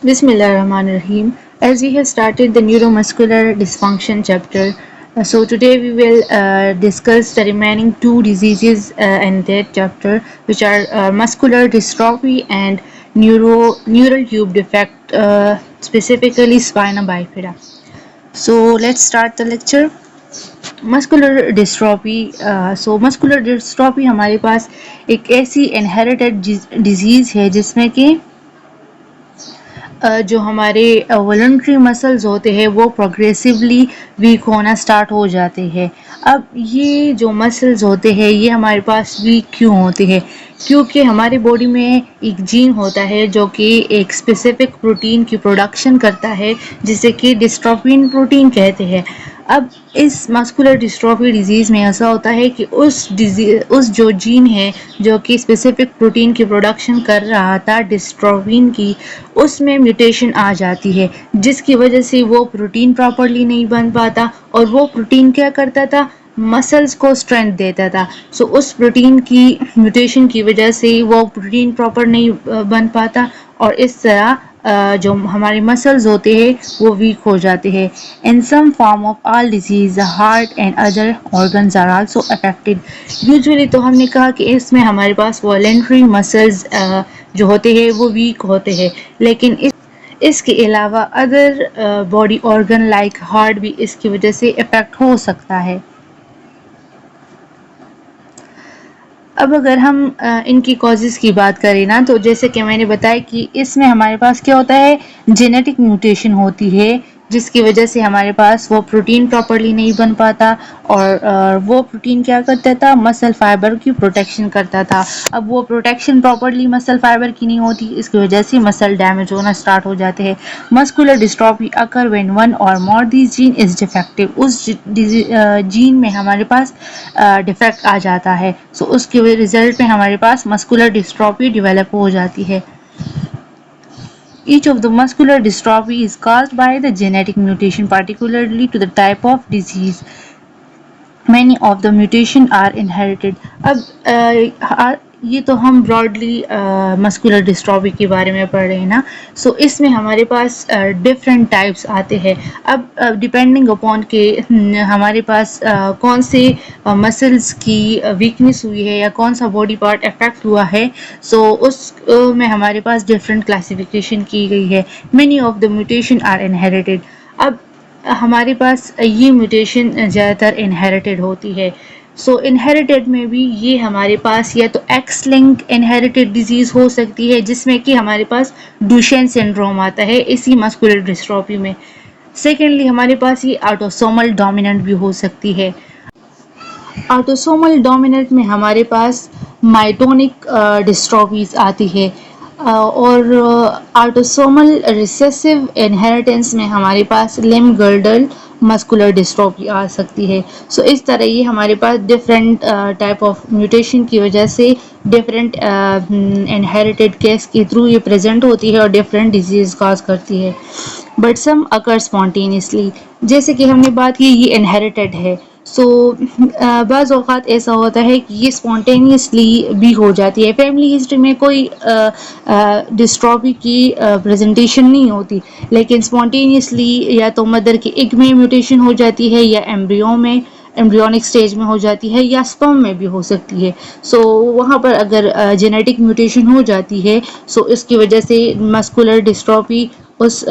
Bismillahirrahmanirrahim. As we have started the neuromuscular dysfunction chapter, so today we will discuss the remaining two diseases in that chapter, which are muscular dystrophy and neural tube defect, specifically spina bifida. So let's start the lecture. Muscular dystrophy muscular dystrophy हमारे पास एक ऐसी inherited disease है जिसमें कि जो हमारे voluntary muscles होते हैं वो प्रोग्रेसिवली वीक होना स्टार्ट हो जाते हैं। अब ये जो मसल्स होते हैं ये हमारे पास वीक क्यों होते हैं? क्योंकि हमारी बॉडी में एक जीन होता है जो कि एक स्पेसिफिक प्रोटीन की प्रोडक्शन करता है जिसे कि डिस्ट्रोफिन प्रोटीन कहते हैं। अब इस मस्कुलर डिस्ट्रॉफी डिजीज़ में ऐसा होता है कि उस जो जीन है जो कि स्पेसिफिक प्रोटीन की प्रोडक्शन कर रहा था डिस्ट्रोफिन की, उसमें म्यूटेशन आ जाती है जिसकी वजह से वो प्रोटीन प्रॉपरली नहीं बन पाता और वो प्रोटीन क्या करता था, मसल्स को स्ट्रेंथ देता था। उस प्रोटीन की म्यूटेशन की वजह से वो प्रोटीन प्रॉपर नहीं बन पाता और इस तरह जो हमारे मसल्स होते हैं वो वीक हो जाते हैं। In some form of all disease heart and other organs are also affected. Usually तो हमने कहा कि इसमें हमारे पास वॉलेंट्री मसल्स जो होते हैं वो वीक होते हैं, लेकिन इसके अलावा other body organ like heart भी इसकी वजह से इफेक्ट हो सकता है। अब अगर हम इनकी कॉजेज़ की बात करें ना, तो जैसे कि मैंने बताया कि इसमें हमारे पास क्या होता है, जेनेटिक म्यूटेशन होती है जिसकी वजह से हमारे पास वो प्रोटीन प्रॉपरली नहीं बन पाता और वो प्रोटीन क्या करता था, मसल फाइबर की प्रोटेक्शन करता था। अब वो प्रोटेक्शन प्रॉपरली मसल फाइबर की नहीं होती, इसकी वजह से मसल डैमेज होना स्टार्ट हो जाते हैं। Muscular dystrophy occur when one or more this gene is defective. उस जीन में हमारे पास डिफेक्ट आ जाता है, उसके रिजल्ट में हमारे पास मस्कुलर डिस्ट्रॉफी डेवलप हो जाती है। Each of the muscular dystrophy is caused by the genetic mutation particularly to the type of disease. Many of the mutation are inherited. अब ये तो हम ब्रॉडली मस्कुलर डिस्ट्रॉफी के बारे में पढ़ रहे हैं ना। इसमें हमारे पास डिफरेंट टाइप्स आते हैं। अब डिपेंडिंग अपॉन के हमारे पास कौन से मसल्स की वीकनेस हुई है या कौन सा बॉडी पार्ट अफेक्ट हुआ है, उस में हमारे पास डिफरेंट क्लासिफिकेशन की गई है। Many of the mutation are inherited. अब हमारे पास ये म्यूटेशन ज़्यादातर इनहेरिटेड होती है। इनहेरिटेड में भी ये हमारे पास या तो एक्स लिंक इनहेरिटेड डिजीज़ हो सकती है जिसमें कि हमारे पास डुशेन सिंड्रोम आता है इसी मस्कुलर डिस्ट्रॉफी में। सेकेंडली हमारे पास ये ऑटोसोमल डोमिनेंट भी हो सकती है। ऑटोसोमल डोमिनेंट में हमारे पास माइटोनिक डिस्ट्रॉफीज आती है और ऑटोसोमल रिसेसिव इनहेरिटेंस में हमारे पास लिम्ब गर्डल मस्कुलर डिस्ट्रॉफी आ सकती है। इस तरह ये हमारे पास डिफरेंट टाइप ऑफ म्यूटेशन की वजह से डिफरेंट इनहेरिटेड केस के थ्रू ये प्रेजेंट होती है और डिफरेंट डिजीज कॉज करती है। बट सम अकर स्पॉन्टेनियसली, जैसे कि हमने बात की ये इनहेरिटेड है। बाज़ औक़ात ऐसा होता है कि ये स्पॉन्टेनियसली भी हो जाती है। फैमिली हिस्ट्री में कोई डिस्ट्रॉफी की प्रेजेंटेशन नहीं होती, लेकिन स्पॉन्टेनियसली या तो मदर के एग में म्यूटेशन हो जाती है या एम्ब्रियो में, एम्ब्रियोनिक स्टेज में हो जाती है या स्पर्म में भी हो सकती है। वहाँ पर अगर जेनेटिक म्यूटेशन हो जाती है इसकी वजह से मस्कुलर डिस्ट्रॉफी उस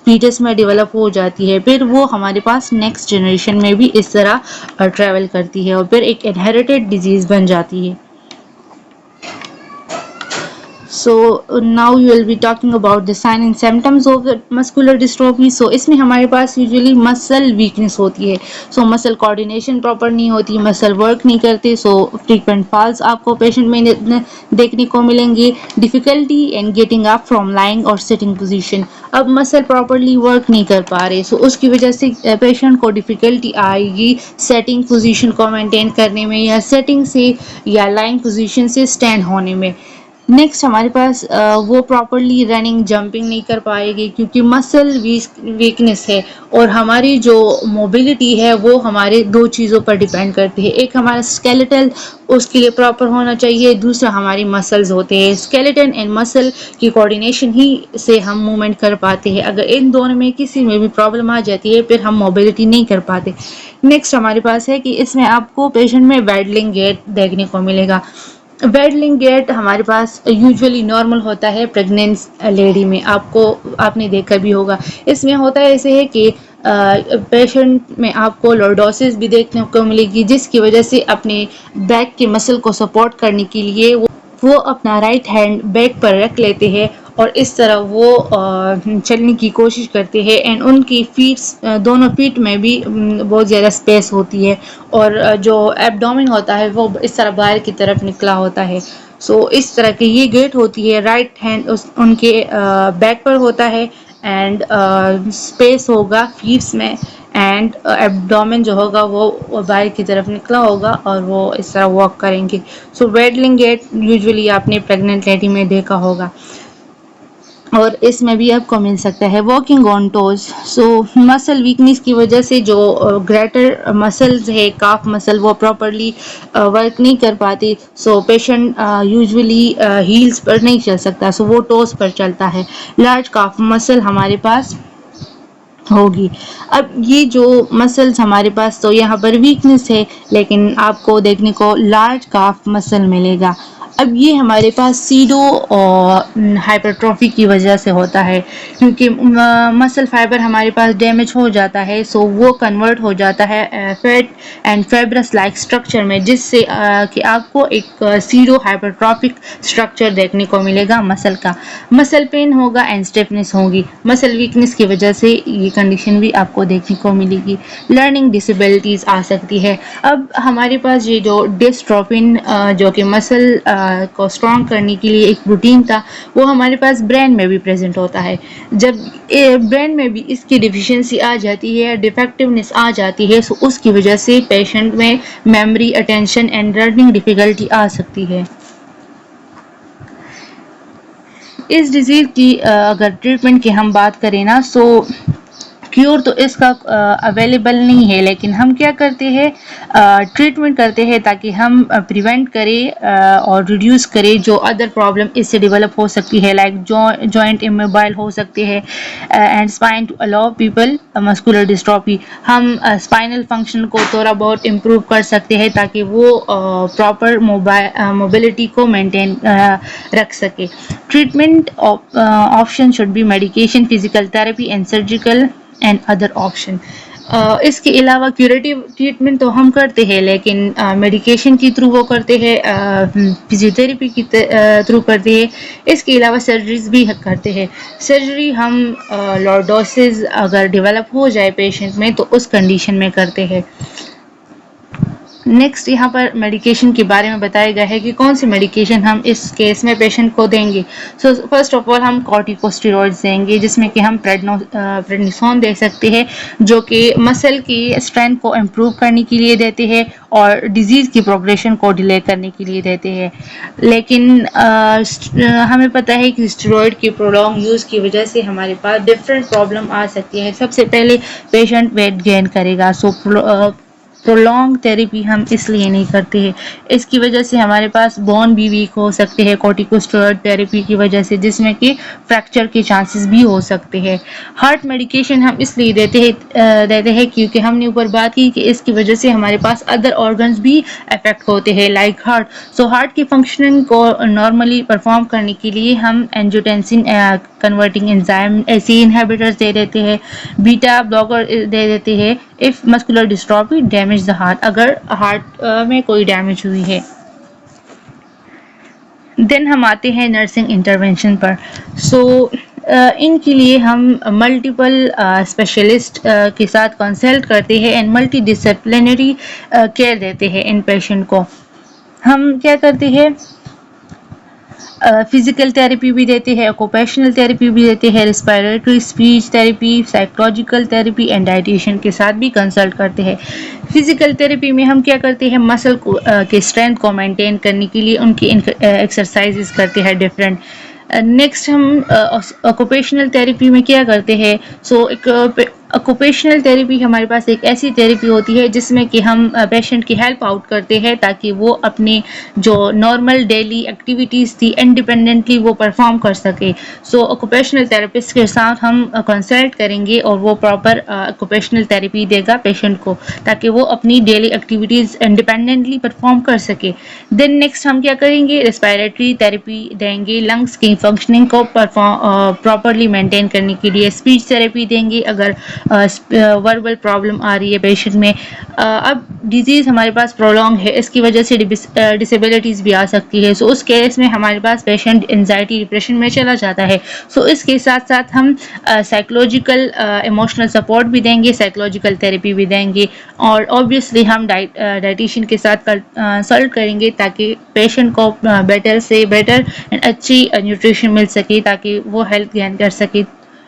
फीटस में डेवलप हो जाती है। फिर वो हमारे पास नेक्स्ट जनरेशन में भी इस तरह ट्रैवल करती है और फिर एक इनहेरिटेड डिजीज़ बन जाती है। Now you will be talking about the sign and symptoms of the muscular dystrophy. इसमें हमारे पास यूजुअली मसल वीकनेस होती है। मसल कोऑर्डिनेशन प्रॉपर नहीं होती, मसल वर्क नहीं करते। फ्रीक्वेंट फॉल्स आपको पेशेंट में देखने को मिलेंगे। Difficulty in getting up from lying और सिटिंग पोजीशन। अब मसल प्रॉपरली वर्क नहीं कर पा रहे, उसकी वजह से पेशेंट को डिफिकल्टी आएगी सेटिंग पोजीशन को मेंटेन करने में या सेटिंग से या लाइंग पोजीशन से स्टैंड होने में। नेक्स्ट हमारे पास वो प्रॉपरली रनिंग जंपिंग नहीं कर पाएगी क्योंकि मसल वीकनेस है। और हमारी जो मोबिलिटी है वो हमारे दो चीज़ों पर डिपेंड करती है, एक हमारा स्केलेटल उसके लिए प्रॉपर होना चाहिए, दूसरा हमारी मसल्स होते हैं। स्केलेटन एंड मसल की कोऑर्डिनेशन ही से हम मूवमेंट कर पाते हैं। अगर इन दोनों में किसी में भी प्रॉब्लम आ जाती है फिर हम मोबिलिटी नहीं कर पाते। नेक्स्ट हमारे पास है कि इसमें आपको पेशेंट में वेडलिंग गेट देखने को मिलेगा। वेडलिंग गेट हमारे पास यूजुअली नॉर्मल होता है प्रेग्नेंट लेडी में, आपने देखा भी होगा। इसमें होता है ऐसे है कि पेशेंट में आपको लॉर्डोसिस भी देखने को मिलेगी, जिसकी वजह से अपने बैक के मसल को सपोर्ट करने के लिए वो अपना राइट हैंड बैक पर रख लेते हैं और इस तरह वो चलने की कोशिश करते हैं। एंड उनकी दोनों फीट में भी बहुत ज़्यादा स्पेस होती है और जो एब्डोमेन होता है वो इस तरह बाहर की तरफ निकला होता है। सो इस तरह की ये गेट होती है, राइट हैंड उनके बैक पर होता है एंड स्पेस होगा फीट्स में एंड एब्डोमेन जो होगा वो बाहर की तरफ निकला होगा और वो इस तरह वॉक करेंगे। सो वेडलिंग गेट यूजुअली आपने प्रेग्नेंट लेडी में देखा होगा और इसमें भी आपको मिल सकता है। Walking on toes, so muscle weakness की वजह से जो ग्रेटर मसल्स है काफ मसल वो प्रॉपरली वर्क नहीं कर पाती। सो पेशेंट यूजुअली हील्स पर नहीं चल सकता, सो वो टोज पर चलता है। लार्ज काफ मसल हमारे पास होगी। अब ये जो मसल्स हमारे पास तो यहाँ पर वीकनेस है लेकिन आपको देखने को लार्ज काफ मसल मिलेगा। अब ये हमारे पास सीडो और हाइपरट्रॉफी की वजह से होता है क्योंकि मसल फाइबर हमारे पास डैमेज हो जाता है, सो वो कन्वर्ट हो जाता है fat and fibrous like structure में, जिससे कि आपको एक सीडो हाइपरट्रॉफिक स्ट्रक्चर देखने को मिलेगा मसल का। मसल पेन होगा एंड स्टिफनेस होगी। मसल वीकनेस की वजह से ये कंडीशन भी आपको देखने को मिलेगी। लर्निंग डिसेबिलिटीज आ सकती है। अब हमारे पास ये जो डिस्ट्रोफिन जो कि मसल को स्ट्रॉन्ग करने के लिए एक प्रोटीन था, वो हमारे पास ब्रेन में भी प्रेजेंट होता है। जब ब्रेन में भी इसकी डिफिशियंसी आ जाती है, डिफेक्टिवनेस आ जाती है, तो उसकी वजह से पेशेंट में memory, attention and learning difficulty आ सकती है। इस डिजीज़ की अगर ट्रीटमेंट की हम बात करें ना, सो क्योर तो इसका अवेलेबल नहीं है, लेकिन हम क्या करते हैं ट्रीटमेंट करते हैं ताकि हम प्रिवेंट करें और रिड्यूस करें जो अदर प्रॉब्लम इससे डेवलप हो सकती है, लाइक जॉइंट इमोबाइल हो सकते हैं and spine to allow people muscular dystrophy. हम स्पाइनल फंक्शन को थोड़ा बहुत इम्प्रूव कर सकते हैं ताकि वो प्रॉपर मोबिलिटी को मेंटेन रख सके। Treatment option should be medication, physical therapy and surgical and other option. इसके अलावा क्यूरेटिव ट्रीटमेंट तो हम करते हैं लेकिन मेडिकेशन के थ्रू वो करते हैं, फिजियोथेरेपी की थ्रू करते हैं। इसके अलावा सर्जरीज भी करते हैं। सर्जरी हम लॉर्डोसिस अगर डेवलप हो जाए पेशेंट में तो उस कंडीशन में करते हैं। नेक्स्ट यहाँ पर मेडिकेशन के बारे में बताया गया है कि कौन सी मेडिकेशन हम इस केस में पेशेंट को देंगे। सो फर्स्ट ऑफ ऑल हम कॉर्टिकोस्टेरॉइड्स देंगे, जिसमें कि हम प्रेडनिसोन दे सकते हैं जो कि मसल की स्ट्रेंथ को इम्प्रूव करने के लिए देते हैं और डिजीज़ की प्रोग्रेशन को डिले करने के लिए देते हैं। लेकिन हमें पता है कि स्टेरॉइड के प्रोलॉन्ग यूज़ की वजह से हमारे पास डिफरेंट प्रॉब्लम आ सकती है। सबसे पहले पेशेंट वेट गेन करेगा, सो प्रोलॉन्ग थेरेपी हम इसलिए नहीं करते हैं। इसकी वजह से हमारे पास बोन भी वीक हो सकते हैं कॉर्टिकोस्टेरॉइड थेरेपी की वजह से, जिसमें कि फ्रैक्चर के चांसेस भी हो सकते हैं। हार्ट मेडिकेशन हम इसलिए देते हैं क्योंकि हमने ऊपर बात की कि इसकी वजह से हमारे पास अदर ऑर्गन्स भी अफेक्ट होते हैं लाइक हार्ट। सो हार्ट की फंक्शनिंग को नॉर्मली परफॉर्म करने के लिए हम एंजियोटेंसिन कन्वर्टिंग एंजाइम ऐसे इनहिबिटर्स दे देते हैं, बीटा ब्लॉकर दे देते हैं if muscular dystrophy damage the heart, अगर हार्ट में कोई डैमेज हुई है। देन हम आते हैं नर्सिंग इंटरवेंशन पर। सो इनके लिए हम मल्टीपल स्पेशलिस्ट के साथ कंसल्ट करते हैं एंड मल्टी डिसिप्लिनरी केयर देते हैं इन पेशेंट को। हम क्या करते हैं फिजिकल थेरेपी भी देते हैं, ऑक्यूपेशनल थेरेपी भी देते हैं, respiratory speech therapy, psychological therapy and dietitian के साथ भी कंसल्ट करते हैं। फिजिकल थेरेपी में हम क्या करते हैं, मसल को के स्ट्रेंथ को मेंटेन करने के लिए उनकी एक्सरसाइजेस करते हैं डिफरेंट। नेक्स्ट हम ऑक्यूपेशनल थेरेपी में क्या करते हैं, सो एक ऑक्यूपेशनल थेरेपी हमारे पास एक ऐसी थेरेपी होती है जिसमें कि हम पेशेंट की हेल्प आउट करते हैं ताकि वो अपने जो नॉर्मल डेली एक्टिविटीज़ थी इंडिपेंडेंटली वो परफॉर्म कर सके। सो ऑक्यूपेशनल थेरेपिस्ट के साथ हम कंसल्ट करेंगे और वो प्रॉपर ऑक्यूपेशनल थेरेपी देगा पेशेंट को ताकि वो अपनी डेली एक्टिविटीज़ इंडिपेंडेंटली परफॉर्म कर सके। देन नेक्स्ट हम क्या करेंगे, रेस्पिरेटरी थेरेपी देंगे लंग्स की फंक्शनिंग को प्रॉपरली मेंटेन करने के लिए। स्पीच थेरेपी देंगे अगर वर्बल प्रॉब्लम आ रही है पेशेंट में। अब डिजीज़ हमारे पास प्रोलॉन्ग है, इसकी वजह से डिसेबिलिटीज़ भी आ सकती है। सो उस केस में हमारे पास पेशेंट एंजाइटी डिप्रेशन में चला जाता है। सो इसके साथ साथ हम साइकोलॉजिकल इमोशनल सपोर्ट भी देंगे, साइकोलॉजिकल थेरेपी भी देंगे और ऑब्वियसली हम डाइटिशियन के साथ कंसल्ट करेंगे ताकि पेशेंट को बेटर से बेटर एंड अच्छी न्यूट्रिशन मिल सके ताकि वो हेल्थ गेन कर सके,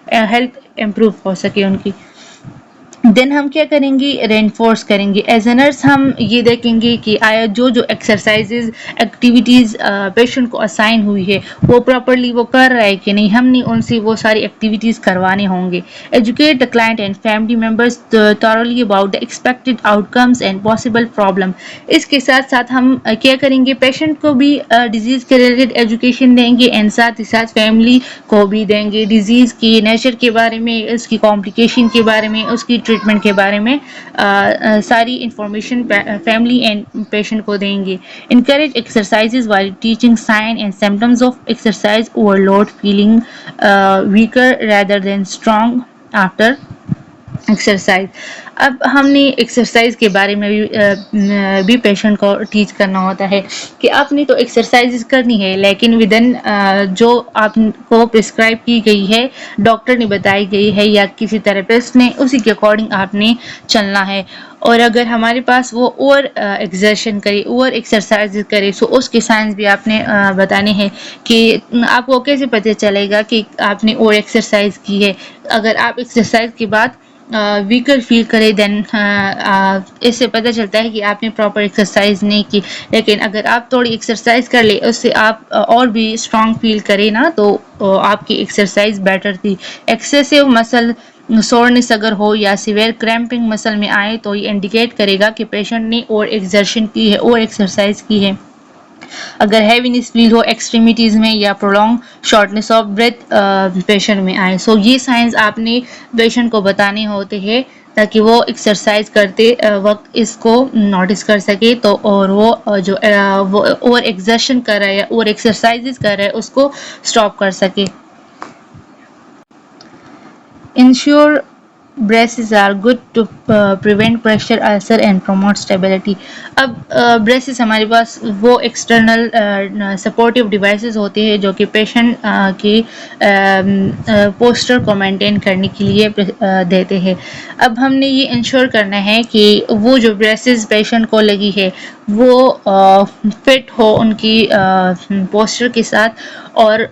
हेल्थ इम्प्रूव हो सके उनकी। देन हम क्या करेंगे, रेनफोर्स करेंगे। एज ए नर्स हम ये देखेंगे कि आया जो जो एक्सरसाइजेज एक्टिविटीज़ पेशेंट को असाइन हुई है वो प्रॉपरली वो कर रहा है कि नहीं, हमने उनसे वो सारी एक्टिविटीज़ करवाने होंगे। Educate the client and family members thoroughly about the expected outcomes and possible problem. इसके साथ साथ हम क्या करेंगे, पेशेंट को भी डिजीज़ के रिलेटेड एजुकेशन देंगे एंड साथ ही साथ फैमिली को भी देंगे डिजीज़ की नेचर के बारे में, इसकी कॉम्प्लिकेशन के बारे में, उसकी ट्रीटमेंट के बारे में सारी इंफॉर्मेशन फैमिली एंड पेशेंट को देंगे। Encourage exercises while teaching sign and symptoms of exercise overload, feeling weaker rather than strong after exercise. अब हमने एक्सरसाइज के बारे में भी पेशेंट को टीच करना होता है कि आपने तो एक्सरसाइज करनी है लेकिन विदिन जो आपको प्रिस्क्राइब की गई है, डॉक्टर ने बताई गई है या किसी थेरेपिस्ट ने, उसी के अकॉर्डिंग आपने चलना है। और अगर हमारे पास वो और एक्सर्शन करे, और एक्सरसाइज करे, सो उसके साइंस भी आपने बताने हैं कि आपको कैसे पता चलेगा कि आपने और एक्सरसाइज की है। अगर आप एक्सरसाइज के बाद वीकर फील करे देन इससे पता चलता है कि आपने प्रॉपर एक्सरसाइज नहीं की। लेकिन अगर आप थोड़ी एक्सरसाइज कर ले, उससे आप और भी स्ट्रांग फील करें ना, तो आपकी एक्सरसाइज बेटर थी। एक्सेसिव मसल सोरनेस अगर हो या सिवियर क्रैम्पिंग मसल में आए तो ये इंडिकेट करेगा कि पेशेंट ने और एक्सर्शन की है और एक्सरसाइज की है। अगर हैवीनेस फील हो एक्सट्रीमिटीज़ में या prolong shortness of breath patient में आए, सो ये साइंस आपने पेशेंट को बताने होते हैं ताकि वो एक्सरसाइज करते वक्त इसको नोटिस कर सके, तो और वो जो वो और एक्सर्शन कर रहा है और एक्सरसाइजेज कर रहा है उसको स्टॉप कर सके। Ensure braces are good to prevent pressure ulcer and promote stability। अब braces हमारे पास वो एक्सटर्नल सपोर्टिव डिवाइसेस होते हैं जो कि पेशेंट की पोस्चर को मेंटेन करने के लिए देते हैं। अब हमने ये इंश्योर करना है कि वो जो ब्रेसेस पेशेंट को लगी है वो फिट हो उनकी पोस्चर के साथ, और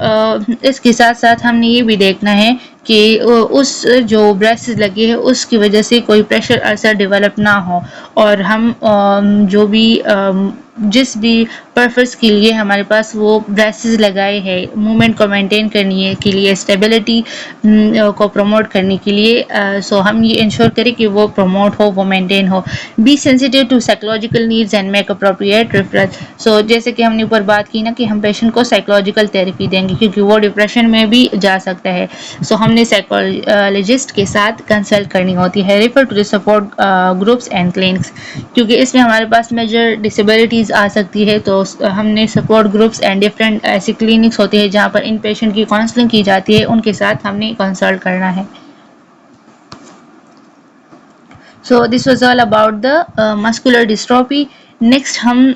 इसके साथ साथ हमने ये भी देखना है कि उस जो ब्रेसेस लगे हैं उसकी वजह से कोई प्रेशर अल्सर डेवलप ना हो, और हम जो भी जिस भी पर्पस के लिए हमारे पास वो ब्रेसेस लगाए हैं, मूवमेंट को मेंटेन करने के लिए, स्टेबिलिटी को प्रमोट करने के लिए, सो हम ये इंश्योर करें कि वो प्रमोट हो, वो मेंटेन हो। Be sensitive to psychological needs and make appropriate referral. So जैसे कि हमने ऊपर बात की ना कि हम पेशेंट को साइकोलॉजिकल थेरेपी देंगे क्योंकि वो डिप्रेशन में भी जा सकता है। सो हमने साइकोलॉजिस्ट के साथ कंसल्ट करनी होती है। Refer to the support groups and clinics, क्योंकि इसमें हमारे पास मेजर डिसेबिलिटीज़ आ सकती है, तो हमने सपोर्ट ग्रुप्स एंड डिफरेंट ऐसे क्लिनिक्स होते हैं जहाँ पर इन पेशेंट की काउंसलिंग की जाती है, उनके साथ हमने कंसल्ट करना है। सो this was all about the muscular dystrophy. Next हम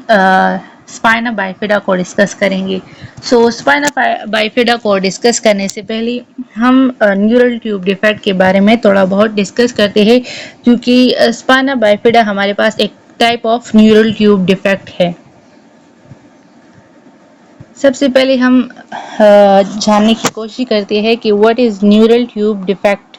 स्पाइना बाइफिडा को डिस्कस करेंगे। सो स्पाइना बाइफिडा को डिस्कस करने से पहले हम न्यूरल ट्यूब डिफेक्ट के बारे में थोड़ा बहुत डिस्कस करते हैं, क्योंकि स्पाइना बाइफिडा हमारे पास एक type of neural tube defect है। सबसे पहले हम जानने की कोशिश करते हैं कि what is neural tube defect.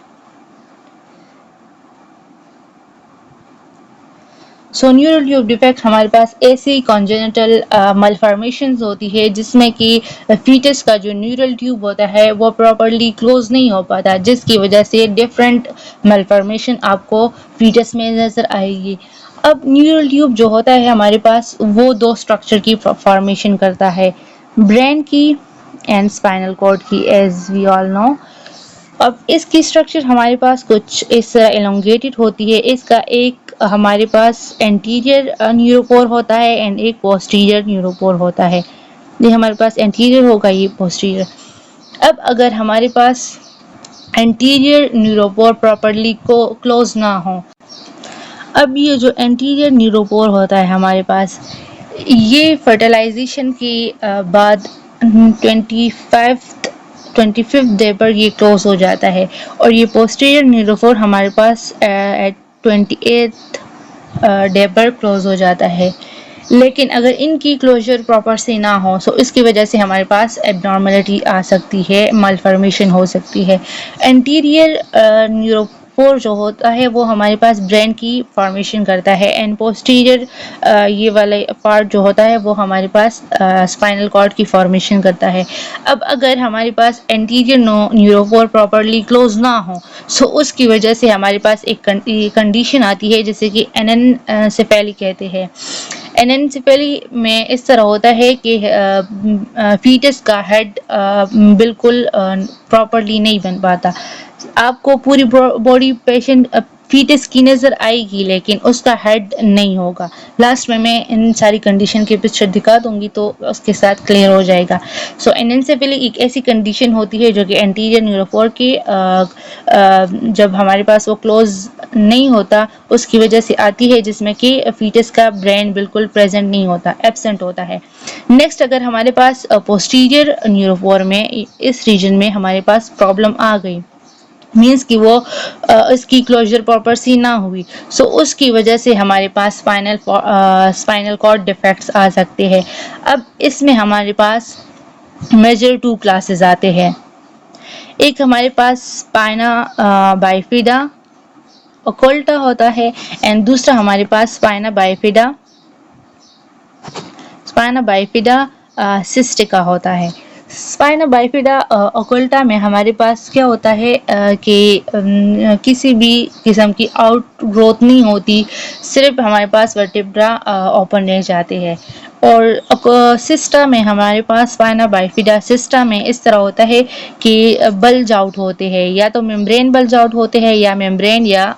So neural tube defect हमारे पास ऐसी कॉन्जेनिटल malformations होती है जिसमें कि फीटस का जो न्यूरल ट्यूब होता है वो प्रॉपरली क्लोज नहीं हो पाता, जिसकी वजह से डिफरेंट malformation आपको फीटस में नजर आएगी। अब न्यूरल ट्यूब जो होता है हमारे पास वो दो स्ट्रक्चर की फॉर्मेशन करता है, ब्रेन की एंड स्पाइनल कॉर्ड की, एज वी ऑल नो। अब इसकी स्ट्रक्चर हमारे पास कुछ इस तरह एलोंगेटेड होती है। इसका एक हमारे पास एंटीरियर न्यूरोपोर होता है एंड एक पोस्टीरियर न्यूरोपोर होता है। ये हमारे पास एंटीरियर होगा, ये पोस्टीरियर। अब अगर हमारे पास एंटीरियर न्यूरोपोर प्रॉपरली को क्लोज ना हो, अब ये जो एंटीरियर न्यूरोपोर होता है हमारे पास, ये फर्टिलाइजेशन के बाद 25th डे पर ये क्लोज हो जाता है और ये पोस्टीरियर न्यूरोपोर हमारे पास एट 28th डे पर क्लोज हो जाता है। लेकिन अगर इनकी क्लोजर प्रॉपर से ना हो तो इसकी वजह से हमारे पास एबनॉर्मलिटी आ सकती है, मालफॉर्मेशन हो सकती है। एंटीरियर न्यूरोपोर जो होता है वो हमारे पास ब्रेन की फॉर्मेशन करता है एंड पोस्टीरियर ये वाला पार्ट जो होता है वो हमारे पास स्पाइनल कॉर्ड की फॉर्मेशन करता है। अब अगर हमारे पास एंटीरियर न्यूरोपोर प्रॉपरली क्लोज ना हो तो उसकी वजह से हमारे पास एक कंडीशन आती है जिसे कि एनेनसेफेली कहते हैं। एनेनसेफेली में इस तरह होता है कि फीटस का हेड बिल्कुल प्रॉपरली नहीं बन पाता। आपको पूरी बॉडी पेशेंट फीटस की नज़र आएगी लेकिन उसका हेड नहीं होगा। लास्ट में मैं इन सारी कंडीशन के पिक्चर दिखा दूंगी तो उसके साथ क्लियर हो जाएगा। सो एनेनसेफेली एक ऐसी कंडीशन होती है जो कि एंटीरियर न्यूरोपोर की जब हमारे पास वो क्लोज नहीं होता उसकी वजह से आती है, जिसमें कि फीटस का ब्रेन बिल्कुल प्रेजेंट नहीं होता, एब्सेंट होता है। नेक्स्ट अगर हमारे पास पोस्टीरियर न्यूरोपोर में इस रीजन में हमारे पास प्रॉब्लम आ गई, मीन्स कि वो इसकी क्लोजर प्रॉपर सी ना हुई, सो उसकी वजह से हमारे पास स्पाइनल कॉर्ड डिफेक्ट्स आ सकते हैं। अब इसमें हमारे पास मेजर 2 क्लासेस आते हैं। एक हमारे पास स्पाइना बाइफिडा ओकल्टा होता है एंड दूसरा हमारे पास स्पाइना बाइफिडा सिस्टिका होता है। स्पाइना बाइफिडा ओकल्टा में हमारे पास क्या होता है कि किसी भी किस्म की आउट ग्रोथ नहीं होती, सिर्फ हमारे पास वर्टिब्रा ओपन रह जाते हैं। और सिस्टा में हमारे पास स्पाइना बाइफिडा सिस्टा में इस तरह होता है कि बल्ज आउट होते हैं, या तो मेम्ब्रेन बल्ज आउट होते हैं या मेम्ब्रेन या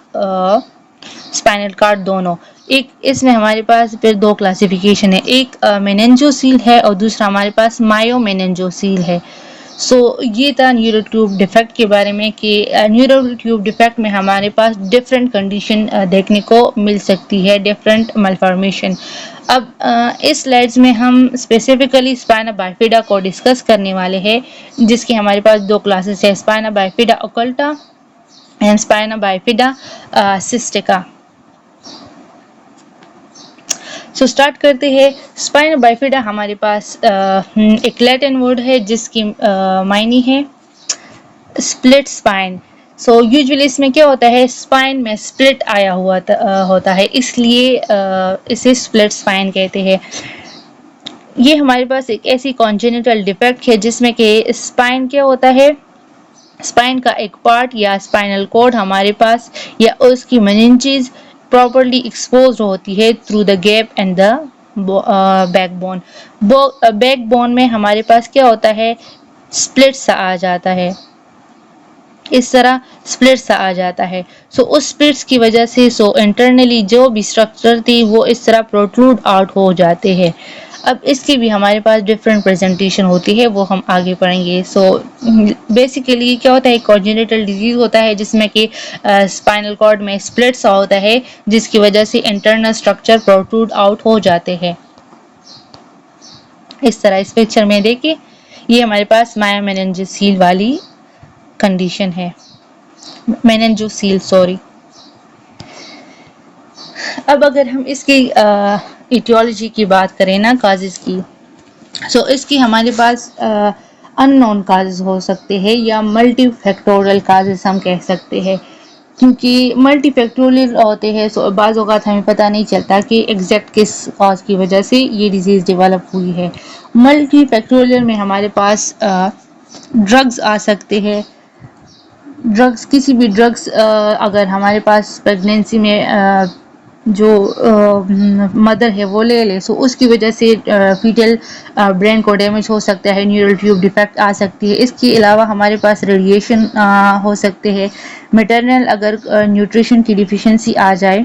स्पाइनल कार्ड दोनों। एक इसमें हमारे पास फिर 2 क्लासिफिकेशन है, एक मेनिंजोसील है और दूसरा हमारे पास मायोमेनिंजोसील है। सो ये था न्यूरल ट्यूब डिफेक्ट के बारे में कि न्यूरल ट्यूब डिफेक्ट में हमारे पास डिफरेंट कंडीशन देखने को मिल सकती है, डिफरेंट malformation। अब इस स्लाइड्स में हम स्पेसिफिकली स्पाइना बाइफिडा को डिस्कस करने वाले हैं, जिसकी हमारे पास 2 क्लासेस है, spina bifida occulta and spina bifida cystica. So start करते हैं। स्पाइना बाइफिडा हमारे पास एक लैटिन वर्ड है जिसकी मायने है स्प्लिट स्पाइन। सो यूजुअली इसमें क्या होता है, स्पाइन में स्प्लिट आया हुआ होता है, इसलिए इसे स्प्लिट स्पाइन कहते हैं। ये हमारे पास एक ऐसी कॉन्जेनिटल डिफेक्ट है जिसमें कि स्पाइन क्या होता है, स्पाइन का एक पार्ट या स्पाइनल कॉर्ड हमारे पास या उसकी मेनिंजेस प्रॉपरली एक्सपोज्ड होती है through the gap and the backbone. Backbone में हमारे पास क्या होता है, स्प्लिट सा आ जाता है, इस तरह स्प्लिट सा आ जाता है। सो उस स्प्लिट्स की वजह से इंटरनली जो भी स्ट्रक्चर थी वो इस तरह प्रोट्रूड आउट हो जाते हैं। अब इसकी भी हमारे पास डिफरेंट प्रेजेंटेशन होती है, वो हम आगे पढ़ेंगे। सो बेसिकली क्या होता है, कॉन्जेनिटल डिजीज होता है जिसमें कि स्पाइनल कॉर्ड में स्प्लिट सा होता है जिसकी वजह से इंटरनल स्ट्रक्चर प्रोट्रूड आउट हो जाते हैं। इस तरह इस पिक्चर में देखिए, ये हमारे पास मायोमेनिंजोसील वाली कंडीशन है, मेनिंजोसील सॉरी। अब अगर हम इसकी इटियोलॉजी की बात करें ना, काजेस की, इसकी हमारे पास अननोन काजेज हो सकते हैं या मल्टी फैक्टोरियल काजेज हम कह सकते हैं, क्योंकि मल्टी फैक्टोरियल होते हैं सो बाज़ औक़ात हमें पता नहीं चलता कि एग्जैक्ट किस कॉज की वजह से ये डिजीज़ डेवलप हुई है। मल्टी फैक्टोरियल में हमारे पास ड्रग्स आ सकते हैं। ड्रग्स, किसी भी ड्रग्स अगर हमारे पास प्रेगनेंसी में जो मदर है वो ले सो उसकी वजह से फीटल ब्रेन को डैमेज हो सकता है, न्यूरल ट्यूब डिफेक्ट आ सकती है। इसके अलावा हमारे पास रेडिएशन हो सकते हैं। मैटरनल अगर न्यूट्रिशन की डिफिशिएंसी आ जाए,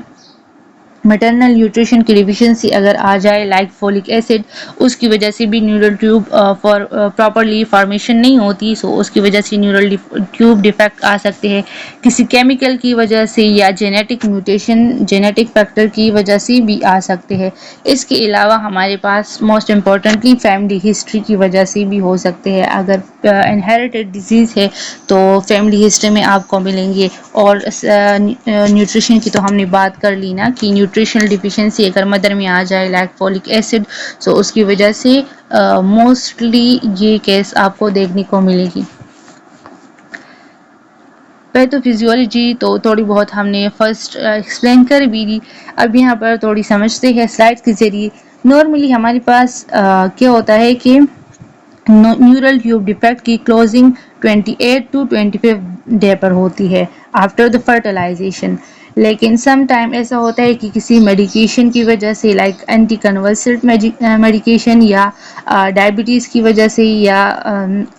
मैटरनल न्यूट्रिशन की डिफिशिएंसी अगर आ जाए लाइक फोलिक एसिड, उसकी वजह से भी neural tube for properly formation नहीं होती, सो उसकी वजह से न्यूरल ट्यूब डिफेक्ट आ सकते हैं। किसी केमिकल की वजह से या जेनेटिक म्यूटेशन, जेनेटिक फैक्टर की वजह से भी आ सकते हैं। इसके अलावा हमारे पास मोस्ट इम्पॉर्टेंटली फैमिली हिस्ट्री की वजह से भी हो सकते हैं। अगर इनहेरिटेड डिजीज़ है तो फैमिली हिस्ट्री में आपको मिलेंगे। और न्यूट्रिशन की तो हमने बात कर ली ना कि न्यूट्रिशनल डिफिशिएंसी अगर मदर में आ जाए लाइक फोलिक एसिड, सो उसकी वजह से मोस्टली ये केस आपको देखने को मिलेगी। पैथोफिजियोलॉजी तो थोड़ी बहुत हमने फर्स्ट एक्सप्लेन कर भी दी, अब यहाँ पर थोड़ी समझते हैं स्लाइड्स के ज़रिए। नॉर्मली हमारे पास क्या होता है कि न्यूरल ट्यूब डिफेक्ट की क्लोजिंग 28 टू 25 डे पर होती है आफ्टर द फर्टिलाइजेशन। लेकिन सम टाइम ऐसा होता है कि किसी मेडिकेशन की वजह से लाइक एंटी कन्वल्सेंट मेडिकेशन या डायबिटीज़ की वजह से या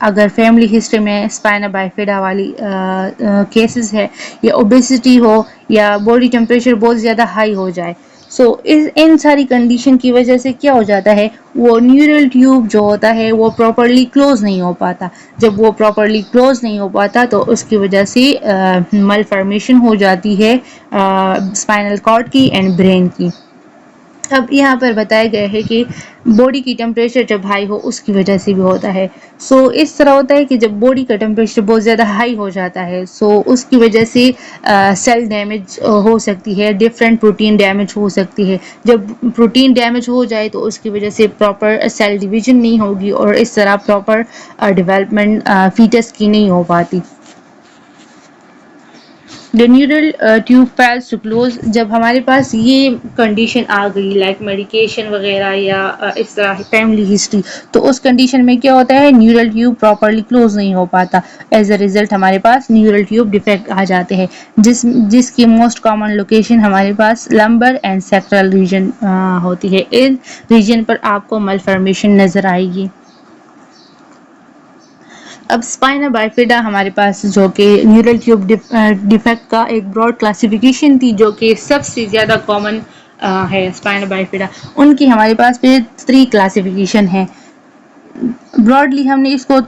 अगर फैमिली हिस्ट्री में स्पाइना बाइफिडा वाली केसेस है या ओबेसिटी हो या बॉडी टेम्परेचर बहुत ज़्यादा हाई हो जाए, इन सारी कंडीशन की वजह से क्या हो जाता है, वो न्यूरल ट्यूब जो होता है वो प्रॉपरली क्लोज नहीं हो पाता। जब वो प्रॉपरली क्लोज नहीं हो पाता तो उसकी वजह से मलफॉर्मेशन हो जाती है स्पाइनल कॉर्ड की एंड ब्रेन की। अब यहाँ पर बताया गया है कि बॉडी की टेम्परेचर जब हाई हो उसकी वजह से भी होता है। इस तरह होता है कि जब बॉडी का टेम्परेचर बहुत ज़्यादा हाई हो जाता है उसकी वजह से सेल डैमेज हो सकती है, डिफरेंट प्रोटीन डैमेज हो सकती है। जब प्रोटीन डैमेज हो जाए तो उसकी वजह से प्रॉपर सेल डिवीजन नहीं होगी और इस तरह प्रॉपर डेवलपमेंट फीटस की नहीं हो पाती। The neural tube fails to close, जब हमारे पास ये कंडीशन आ गई लाइक मेडिकेशन वगैरह या इस तरह फैमिली हिस्ट्री, तो उस कंडीशन में क्या होता है, न्यूरल ट्यूब प्रॉपरली क्लोज नहीं हो पाता। एज अ रिजल्ट हमारे पास न्यूरल ट्यूब डिफेक्ट आ जाते हैं, जिसकी मोस्ट कॉमन लोकेशन हमारे पास लंबर एंड सेक्टरल रीजन होती है। इन रीजन पर आपको मलफॉर्मेशन नजर आएगी। अब स्पाइना बाइफिडा हमारे पास जो कि न्यूरल ट्यूब डिफेक्ट का एक ब्रॉड क्लासिफिकेशन थी जो कि सबसे ज़्यादा कॉमन है स्पाइना बाइफिडा, उनकी हमारे पास पे 3 क्लासिफिकेशन है। ब्रॉडली हमने इसको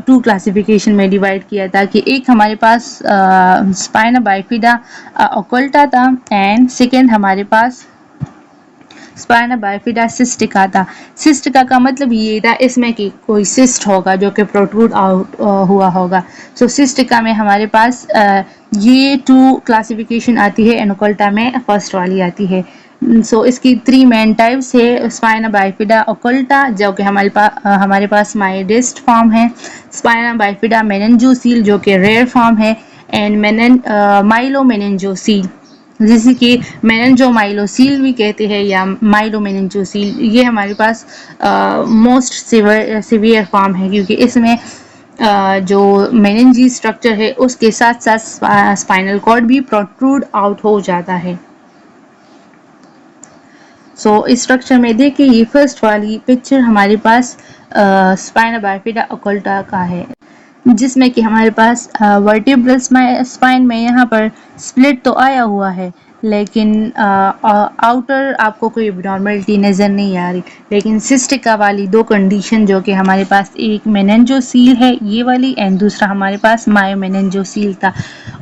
2 क्लासिफिकेशन में डिवाइड किया था कि एक हमारे पास स्पाइना बाइफिडा ओकल्टा था एंड सेकेंड हमारे पास स्पाइना बाइफिडा सिस्टिका था। सिस्टिका का मतलब ये था इसमें कि कोई सिस्ट होगा जो कि प्रोट्रूड आउट हुआ होगा। सिस्टिका में हमारे पास ये 2 क्लासिफिकेशन आती है, एनोकल्टा में फर्स्ट वाली आती है। इसकी 3 मेन टाइप्स है, स्पाइना बाइफिडा ओकल्टा जो कि हमारे पास माइडेस्ट फॉर्म है, स्पाइना बाइफिडा मेनिंजोसील जो कि रेयर फॉर्म है, एंड माइलोमेनिंजोसील जिसे कि मेनिंजोमाइलोसील भी कहते हैं या माइलोमेनिंजोसील। ये हमारे पास मोस्ट सिवियर फॉर्म है क्योंकि इसमें जो मेनिंजी स्ट्रक्चर है उसके साथ साथ स्पाइनल कॉर्ड भी प्रोट्रूड आउट हो जाता है। इस स्ट्रक्चर में देखिए ये फर्स्ट वाली पिक्चर हमारे पास स्पाइना बाइफिडा ओकल्टा का है, जिसमें कि हमारे पास वर्टिब्रल स्पाइन में यहाँ पर स्प्लिट तो आया हुआ है लेकिन आउटर आपको कोई एब्नॉर्मलिटी नज़र नहीं आ रही। लेकिन सिस्टिका वाली 2 कंडीशन जो कि हमारे पास एक मेनिंजोसील है ये वाली एंड दूसरा हमारे पास मायोमेनिंजोसील था,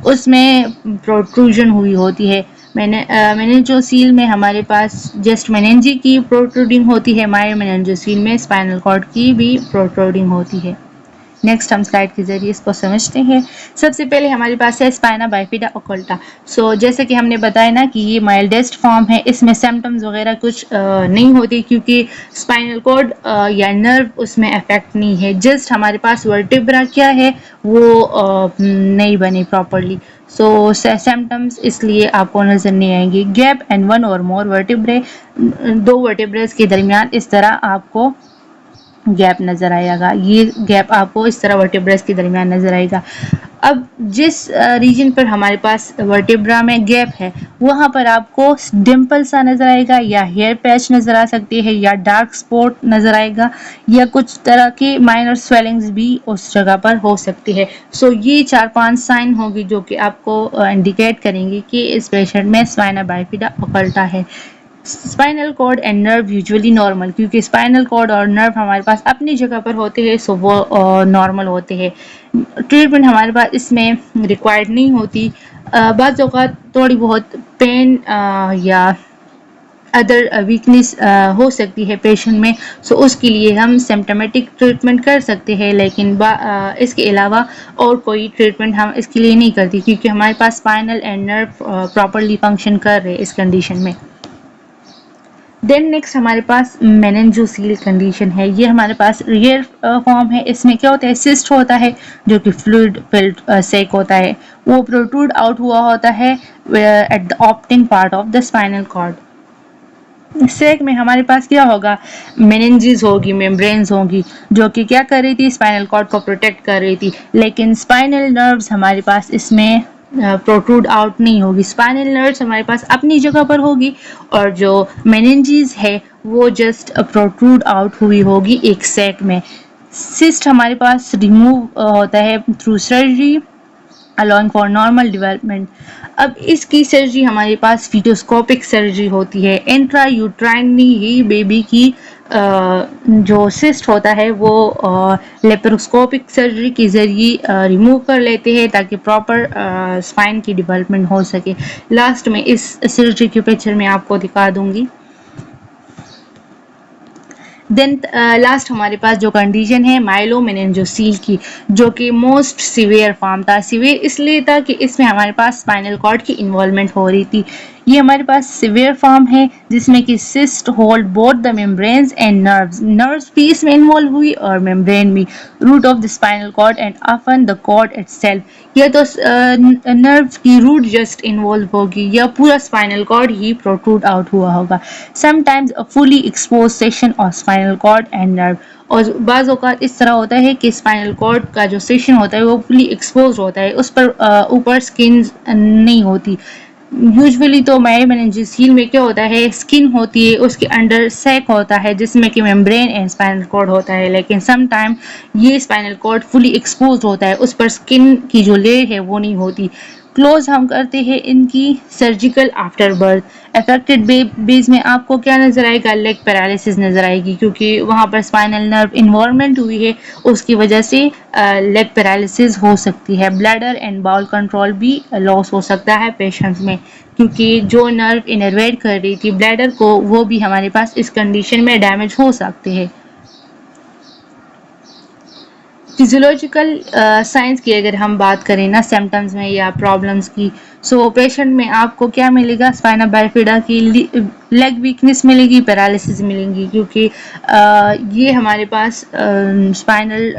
उसमें प्रोट्रूजन हुई होती है। मेनिंजोसील में हमारे पास जस्ट मेनिंजी की प्रोट्रूडिंग होती है, मायोमेनिंजोसील में स्पाइनल कॉर्ड की भी प्रोट्रूडिंग होती है। नेक्स्ट हम स्लाइड के जरिए इसको समझते हैं। सबसे पहले हमारे पास है स्पाइना बाइफिडा ओकल्टा। सो जैसे कि हमने बताया ना कि ये माइल्डेस्ट फॉर्म है, इसमें सिम्टम्स वगैरह कुछ नहीं होती क्योंकि स्पाइनल कॉर्ड या नर्व उसमें अफेक्ट नहीं है। जस्ट हमारे पास वर्टिब्रा क्या है वो नहीं बनी प्रॉपरली। सो सिम्टम्स इसलिए आपको नजर नहीं आएंगे। Gap and one or more vertebrae, दो वर्टिब्रेस के दरमियान इस तरह आपको गैप नजर आएगा। ये गैप आपको इस तरह वर्टिब्रेस के दरमियान नजर आएगा। अब जिस रीजन पर हमारे पास वर्टिब्रा में गैप है वहां पर आपको डिम्पल सा नजर आएगा, या हेयर पैच नजर आ सकती है, या डार्क स्पॉट नजर आएगा, या कुछ तरह की माइनर स्वेलिंग्स भी उस जगह पर हो सकती है। सो ये 4-5 साइन होगी जो कि आपको इंडिकेट करेंगे कि इस पेशेंट में स्पाइना बाइफिडा ओकल्टा है। Spinal cord and nerve usually normal, क्योंकि स्पाइनल कॉर्ड और नर्व हमारे पास अपनी जगह पर होते हैं, सो वो नॉर्मल होते हैं। ट्रीटमेंट हमारे पास इसमें रिक्वायर्ड नहीं होती। बाज़ औक़ात थोड़ी बहुत पेन या अदर वीकनेस हो सकती है पेशेंट में, सो उसके लिए हम सिम्टोमेटिक ट्रीटमेंट कर सकते हैं, लेकिन इसके अलावा और कोई ट्रीटमेंट हम इसके लिए नहीं करती क्योंकि हमारे पास spinal and nerve properly function कर रहे हैं इस कंडीशन में। देन नेक्स्ट हमारे पास मेनिंजोसील कंडीशन है। ये हमारे पास रेयर फॉर्म है। इसमें क्या होता है, सिस्ट होता है जो कि फ्लूइड फिल्ड सेक होता है, वो प्रोट्रूड आउट हुआ होता है at the opting part of the spinal cord. Sac में हमारे पास क्या होगा, मेनिंजेस होगी, मेम्ब्रेन्स होगी जो कि क्या कर रही थी, स्पाइनल कॉर्ड को प्रोटेक्ट कर रही थी, लेकिन स्पाइनल नर्व्स हमारे पास इसमें प्रोट्रूड आउट नहीं होगी। स्पाइनल नर्व्स हमारे पास अपनी जगह पर होगी और जो मेनिंजेस है वो जस्ट प्रोट्रूड आउट हुई होगी एक सेक में। सिस्ट हमारे पास रिमूव होता है through surgery along for normal development. अब इसकी सर्जरी हमारे पास फीटोस्कोपिक सर्जरी होती है। इंट्रा यूट्राइनली ही बेबी की जो सिस्ट होता है वो लेप्रोस्कोपिक सर्जरी के ज़रिए रिमूव कर लेते हैं ताकि प्रॉपर स्पाइन की डेवलपमेंट हो सके। लास्ट में इस सर्जरी के पिक्चर में आपको दिखा दूंगी। देन लास्ट हमारे पास जो कंडीशन है माइलोमेनिंजोसील की, जो कि मोस्ट सीवियर फॉर्म था। सीवियर इसलिए था कि इसमें हमारे पास स्पाइनल कॉर्ड की इन्वॉल्वमेंट हो रही थी। ये हमारे पास सीवियर फॉर्म है जिसमें कि cyst hold both the membranes and nerves भी इसमें इन्वॉल्व हुई और मेम्ब्रेन भी, root of the spinal cord and often the cord itself. या तो नर्व की रूट जस्ट इन्वॉल्व होगी या पूरा स्पाइनल कॉर्ड ही प्रोट्रूड आउट हुआ होगा। Sometimes a fully expose section of spinal cord and nerve, और बाज़ औक़ात इस तरह होता है कि स्पाइनल कॉर्ड का जो सेक्शन होता है वो फुली एक्सपोज होता है, उस पर ऊपर स्किन नहीं होती। यूजुअली तो मायोमेनिंजियल में क्या होता है, स्किन होती है, उसके अंडर सैक होता है जिसमें कि मेम्ब्रेन एंड स्पाइनल कॉर्ड होता है, लेकिन सम टाइम ये स्पाइनल कॉर्ड फुली एक्सपोज होता है, उस पर स्किन की जो लेयर है वो नहीं होती। क्लोज हम करते हैं इनकी surgical after birth. Affected babies में आपको क्या नजर आएगा, लेग पैरालिसिस नजर आएगी क्योंकि वहाँ पर स्पाइनल नर्व इन्वॉल्वमेंट हुई है, उसकी वजह से लेग पैरालिसिस हो सकती है। ब्लैडर एंड बाउल कंट्रोल भी लॉस हो सकता है पेशेंट्स में क्योंकि जो नर्व इनर्वेट कर रही थी ब्लैडर को वो भी हमारे पास इस कंडीशन में डैमेज हो सकते हैं। फिजियोलॉजिकल साइंस की अगर हम बात करें ना सिम्टम्स में या प्रॉब्लम्स की, सो पेशेंट में आपको क्या मिलेगा, स्पाइना बाइफिडा की लेग वीकनेस मिलेगी, पैरालिसिस मिलेंगी क्योंकि ये हमारे पास स्पाइनल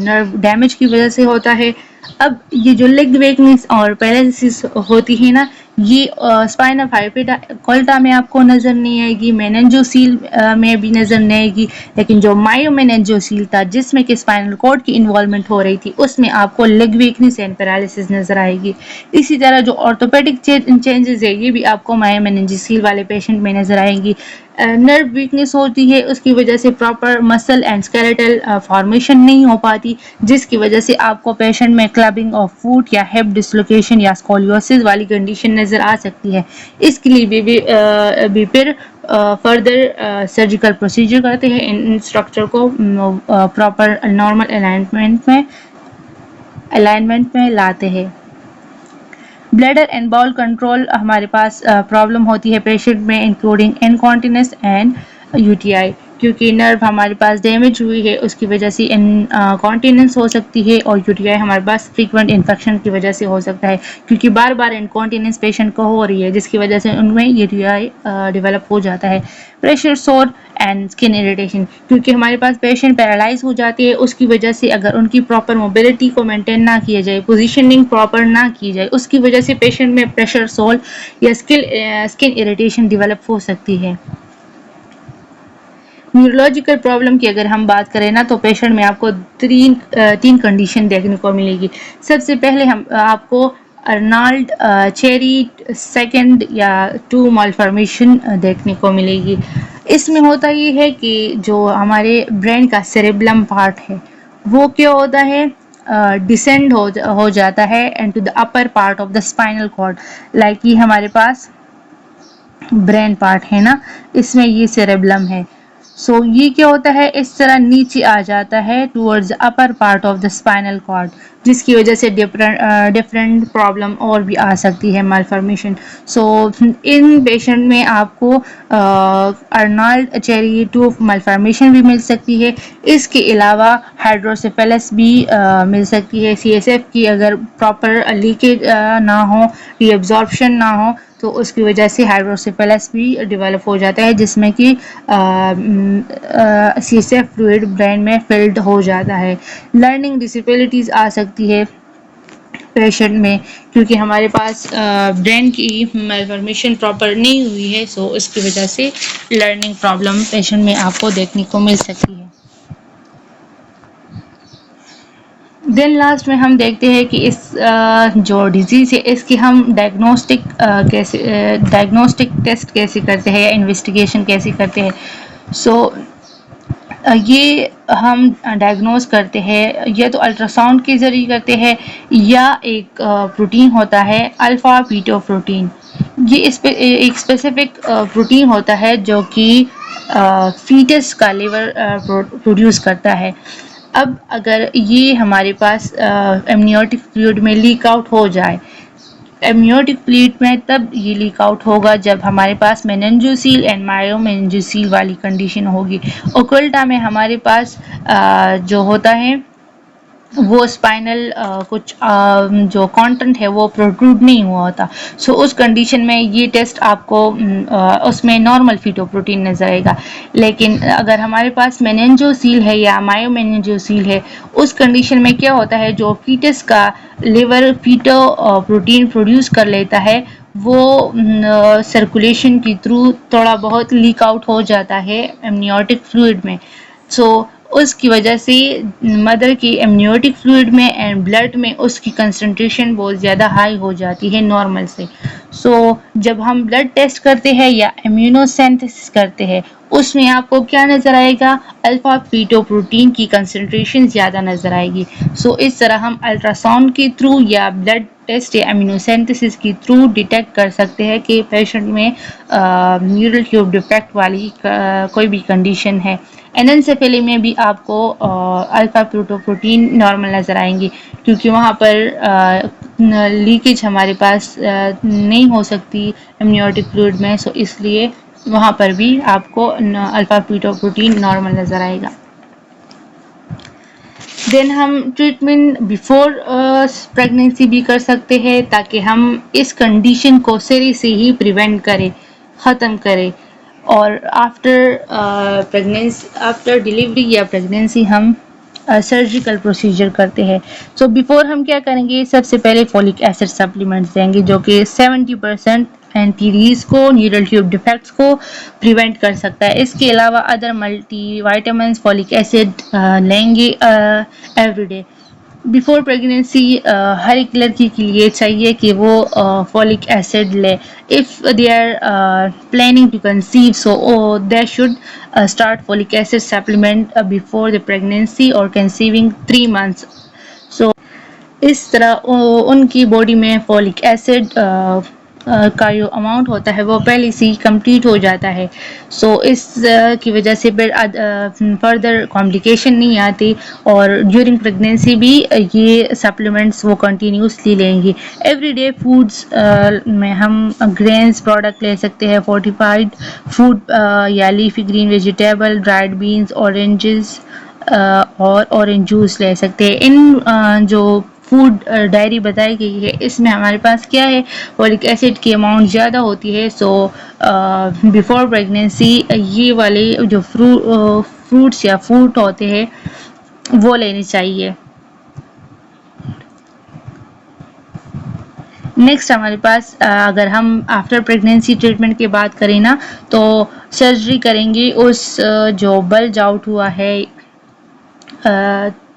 नर्व डैमेज की वजह से होता है। अब ये जो लेग वीकनेस और पैरालिसिस होती है ना, ये स्पाइना बाइफिडा ओकल्टा में आपको नज़र नहीं आएगी, मेनिंजोसील में भी नज़र नहीं आएगी, लेकिन जो मायोमेनिंजोसील था जिसमें कि स्पाइनल कॉर्ड की इन्वॉल्वमेंट हो रही थी उसमें आपको लेग वीकनेस एंड पैरालिसिस नज़र आएगी। इसी तरह जो ऑर्थोपेडिक चेंजेस है ये भी आपको मायोमेनिंजोसील वाले पेशेंट में नज़र आएंगी। नर्व वीकनेस होती है, उसकी वजह से proper muscle and skeletal formation नहीं हो पाती, जिसकी वजह से आपको पेशेंट में क्लबिंग ऑफ फुट या हिप डिसलोकेशन या स्कोलियोसिस वाली कंडीशन नज़र आ सकती है। इसके लिए भी फिर फर्दर सर्जिकल प्रोसीजर करते हैं, इन स्ट्रक्चर को प्रॉपर नॉर्मल अलाइनमेंट में लाते हैं। ब्लैडर एंड बाउल कंट्रोल हमारे पास प्रॉब्लम होती है पेशेंट में, इंक्लूडिंग इनकॉन्टिनेंस एंड यूटीआई। क्योंकि नर्व हमारे पास डैमेज हुई है, उसकी वजह से इनकॉन्टिनेंस हो सकती है, और यूटीआई हमारे पास फ्रीक्वेंट इन्फेक्शन की वजह से हो सकता है, क्योंकि बार बार इनकॉन्टिनेंस पेशेंट को हो रही है, जिसकी वजह से उनमें यूटीआई डेवलप हो जाता है। प्रेशर सोर एंड स्किन इरिटेशन, क्योंकि हमारे पास पेशेंट पैरालाइज हो जाती है, उसकी वजह से अगर उनकी प्रॉपर मोबिलिटी को मेंटेन ना किया जाए, पोजीशनिंग प्रॉपर ना की जाए, उसकी वजह से पेशेंट में प्रेशर सोल या स्किन इरिटेशन डेवलप हो सकती है। न्यूरोलॉजिकल प्रॉब्लम की अगर हम बात करें ना, तो पेशेंट में आपको तीन कंडीशन देखने को मिलेगी। सबसे पहले हम आपको अर्नाल्ड चेरी सेकंड या 2 मालफॉर्मेशन देखने को मिलेगी। इसमें होता ये है कि जो हमारे ब्रेन का सेरेब्रम पार्ट है वो क्या होता है, डिसेंड हो जाता है into the upper part of the spinal cord. Like ये हमारे पास ब्रेन पार्ट है ना, इसमें ये सेरेब्रम है। सो ये क्या होता है, इस तरह नीचे आ जाता है towards upper part of the spinal cord, जिसकी वजह से डिफरेंट प्रॉब्लम और भी आ सकती है, मालफॉर्मेशन। सो इन पेशेंट में आपको अर्नाल्ड चेरी 2 मालफॉर्मेशन भी मिल सकती है। इसके अलावा हाइड्रोसेफेलस भी मिल सकती है। सीएसएफ की अगर प्रॉपर लीकेज ना हो, रीअब्जॉर्प्शन ना हो, तो उसकी वजह से हाइड्रोसेफेलस भी डेवलप हो जाता है, जिसमें कि सीएसएफ फ्लूइड ब्रेन में फिल्ड हो जाता है। लर्निंग डिसेबिलिटीज आ सकती है पेशेंट में, क्योंकि हमारे पास ब्रेन की मालफॉर्मेशन प्रॉपर नहीं हुई है, सो इसकी वजह से लर्निंग प्रॉब्लम पेशेंट में आपको देखने को मिल सकती है। देन लास्ट में हम देखते हैं कि इस जो डिजीज़ है इसकी हम डायग्नोस्टिक टेस्ट कैसे करते हैं या इन्वेस्टिगेशन कैसे करते हैं। सो ये हम डायग्नोज करते हैं या तो अल्ट्रासाउंड के ज़रिए करते हैं, या एक प्रोटीन होता है अल्फ़ा पीटो प्रोटीन। ये एक स्पेसिफिक प्रोटीन होता है जो कि फीटस का लिवर प्रोड्यूस करता है। अब अगर ये हमारे पास एमनियोटिक फ्लूइड में लीक आउट हो जाए, एमनियोटिक फ्लूइड में तब ये लीक आउट होगा जब हमारे पास मेनिंजोसील एंड मायोमेनिंजोसील वाली कंडीशन होगी। ओकल्टा में हमारे पास जो होता है वो स्पाइनल कुछ जो कंटेंट है वो प्रोट्रूड नहीं हुआ होता। सो उस कंडीशन में ये टेस्ट आपको उसमें नॉर्मल फीटोप्रोटीन नजर आएगा। लेकिन अगर हमारे पास मेनिंजोसील है या मायोमेनिंजोसील है, उस कंडीशन में क्या होता है, जो फीटस का लिवर फीटो प्रोटीन प्रोड्यूस कर लेता है वो सर्कुलेशन के थ्रू थोड़ा बहुत लीक आउट हो जाता है एमनियोटिक फ्लूइड में। सो उसकी वजह से मदर की एमनियोटिक फ्लूइड में एंड ब्लड में उसकी कंसंट्रेशन बहुत ज़्यादा हाई हो जाती है नॉर्मल से। सो जब हम ब्लड टेस्ट करते हैं या इम्यूनोसेंथेसिस करते हैं, उसमें आपको क्या नज़र आएगा, अल्फा फीटोप्रोटीन की कंसंट्रेशन ज़्यादा नज़र आएगी। सो इस तरह हम अल्ट्रासाउंड के थ्रू या ब्लड टेस्ट या इम्यूनोसेंथेसिस के थ्रू डिटेक्ट कर सकते हैं कि पेशेंट में न्यूरल ट्यूब डिफेक्ट वाली कोई भी कंडीशन है। एनेंसेफेली में भी आपको अल्फा प्रोटीन नॉर्मल नज़र आएंगी, क्योंकि वहाँ पर लीकेज हमारे पास नहीं हो सकती एमनियोटिक फ्लूइड में, सो इसलिए वहाँ पर भी आपको अल्फा प्रोटीन नॉर्मल नज़र आएगा। देन हम ट्रीटमेंट बिफोर प्रेगनेंसी भी कर सकते हैं, ताकि हम इस कंडीशन को सिरे से ही प्रिवेंट करें, ख़त्म करें। और आफ्टर डिलीवरी या प्रेगनेंसी हम सर्जिकल प्रोसीजर करते हैं। सो बिफोर हम क्या करेंगे, सबसे पहले फॉलिक एसिड सप्लीमेंट्स देंगे, जो कि 70% एंटीरीज को, न्यूरल ट्यूब डिफेक्ट्स को प्रिवेंट कर सकता है। इसके अलावा other multi vitamin, folic acid लेंगे एवरीडे। बिफोर प्रेगनेंसी हर एक लड़की के लिए चाहिए कि वो फॉलिक एसिड ले। If they are planning to conceive, so they should start folic acid supplement before the pregnancy or conceiving 3 months. So इस तरह उनकी बॉडी में फॉलिक एसिड का जो अमाउंट होता है वो पहले से ही कंप्लीट हो जाता है। सो इस की वजह से फिर फर्दर कॉम्प्लिकेशन नहीं आती, और ड्यूरिंग प्रेगनेंसी भी ये सप्लीमेंट्स वो कंटिन्यूसली लेंगे। एवरीडे फूड्स में हम ग्रेन्स प्रोडक्ट ले सकते हैं, फोर्टिफाइड फूड या leafy green vegetable, dried beans, oranges और ऑरेंज जूस ले सकते हैं। इन जो फूड डायरी बताई गई है इसमें हमारे पास क्या है, फॉलिक एसिड की अमाउंट ज़्यादा होती है। सो बिफोर प्रेगनेंसी ये वाले जो फ्रूट्स या फ्रूट होते हैं वो लेने चाहिए। नेक्स्ट हमारे पास अगर हम आफ्टर प्रेगनेंसी ट्रीटमेंट की बात करें ना, तो सर्जरी करेंगे उस जो बल्ज आउट हुआ है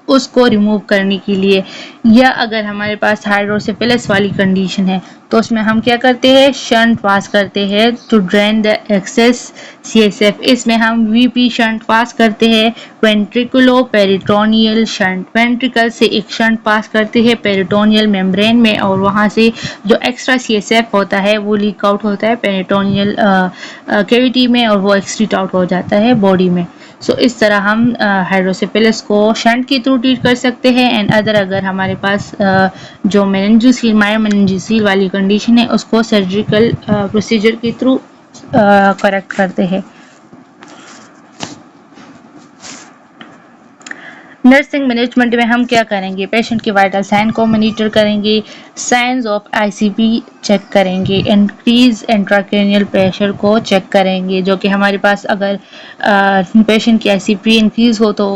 उसको रिमूव करने के लिए, या अगर हमारे पास हाइड्रोसिफिलिस वाली कंडीशन है तो उसमें हम क्या करते हैं, शंट पास करते हैं to drain the excess CSF। इसमें हम VP शंट पास करते हैं, वेंट्रिकुलो पेरिटोनियल शंट। वेंट्रिकल से एक शंट पास करते हैं पेरिटोनियल मेम्ब्रेन में, और वहाँ से जो एक्स्ट्रा CSF होता है वो लीक आउट होता है पेरिटोनियल कैविटी में, और वो एक्सक्रीट आउट हो जाता है बॉडी में। सो इस तरह हम हाइड्रोसिफिलिस को शंट के थ्रू ट्रीट कर सकते हैं। एंड अगर हमारे पास जो मेनिंजियोसील मायोमेनिंजियोसील वाली कंडीशन है उसको सर्जिकल प्रोसीजर के थ्रू करेक्ट करते हैं। नर्सिंग मैनेजमेंट में हम क्या करेंगे, पेशेंट के वाइटल साइन को मॉनिटर करेंगे, साइंस ऑफ ICP चेक करेंगे, इंक्रीज इंट्राक्रैनियल प्रेशर को चेक करेंगे, जो कि हमारे पास अगर पेशेंट की ICP इंक्रीज हो तो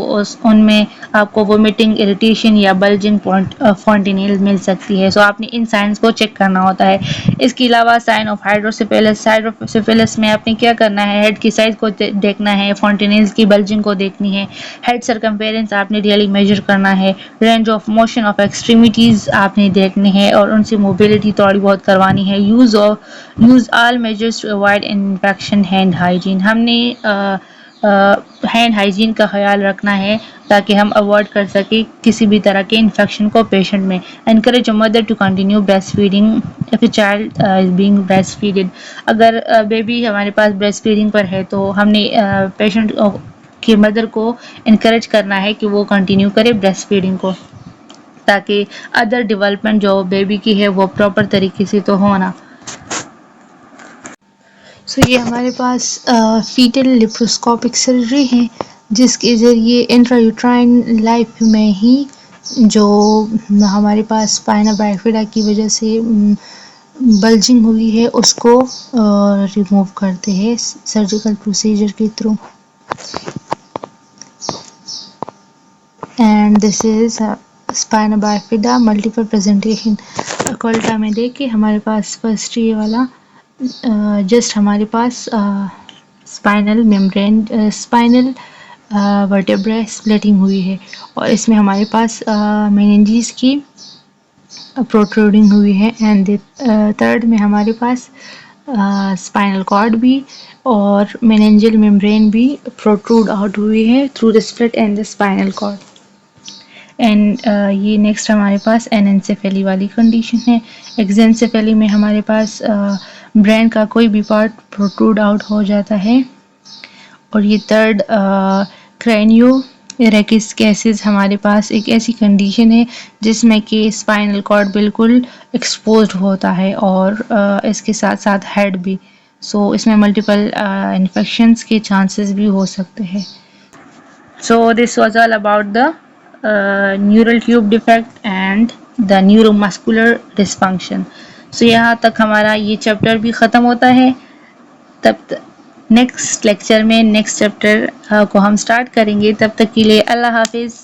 उनमें आपको वोमिटिंग, इरिटेशन या बल्जिंग फॉन्टेनियल मिल सकती है। सो आपने इन साइंस को चेक करना होता है। इसके अलावा साइन ऑफ हाइड्रोसिफिलिस, हाइड्रोसिफिलिस में आपने क्या करना है, हेड की साइज को देखना है, फॉन्टेनियल्स की बल्जिंग को देखनी है, हेड सर्कमफेरेंस आपने रियली मेजर करना है, range of motion of extremities आपने देखने हैं और उनसे मोबिलिटी थोड़ी बहुत करवानी है। Use all measures to avoid infection, hand hygiene. हमने हैंड हाइजीन का ख्याल रखना है ताकि हम अवॉइड कर सके किसी भी तरह के इन्फेक्शन को पेशेंट में। Encourage a mother to continue breast feeding if a child is being breast fed. अगर बेबी हमारे पास ब्रेस्ट फीडिंग पर है तो हमने पेशेंट की मदर को इनकरेज करना है कि वो कंटिन्यू करे ब्रेस्ट फीडिंग को, ताकि अदर डेवलपमेंट जो बेबी की है वो प्रॉपर तरीके से तो हो ना। सो ये हमारे पास फीटल लिप्रोस्कोपिक सर्जरी है, जिसके ज़रिए इंट्रायूट्राइन लाइफ में ही जो हमारे पास स्पाइना बाइफिडा की वजह से बल्जिंग हुई है उसको रिमूव करते हैं सर्जिकल प्रोसीजर के through. And this is spina bifida multiple presentation. कोल्टा में देखिए हमारे पास फर्स्ट ये वाला जस्ट हमारे पास spinal membrane, spinal vertebra splitting हुई है, और इसमें हमारे पास मेनिंजेस की प्रोट्रूडिंग हुई है। एंड थर्ड में हमारे पास स्पाइनल कॉर्ड भी और मेनिंजियल मेम्ब्रेन भी प्रोट्रूड आउट हुई है through the split and the spinal cord. And ये नेक्स्ट हमारे पास एनेंसेफेली वाली कंडीशन है। एक्जेंसेफेली में हमारे पास ब्रेन का कोई भी पार्ट प्रोट्रूड आउट हो जाता है। और ये थर्ड क्रैनियो इरेक्टस केसेस हमारे पास एक ऐसी कंडीशन है जिसमें कि स्पाइनल कॉर्ड बिल्कुल एक्सपोज्ड होता है और इसके साथ साथ हेड भी। सो इसमें मल्टीपल इन्फेक्शंस के चांसेस भी हो सकते हैं। So this was all about the neural tube defect and the neuromuscular dysfunction. So यहाँ तक हमारा ये चैप्टर भी ख़त्म होता है। तब नेक्स्ट लेक्चर में नेक्स्ट चैप्टर को हम स्टार्ट करेंगे। तब तक के लिए अल्लाह हाफिज़।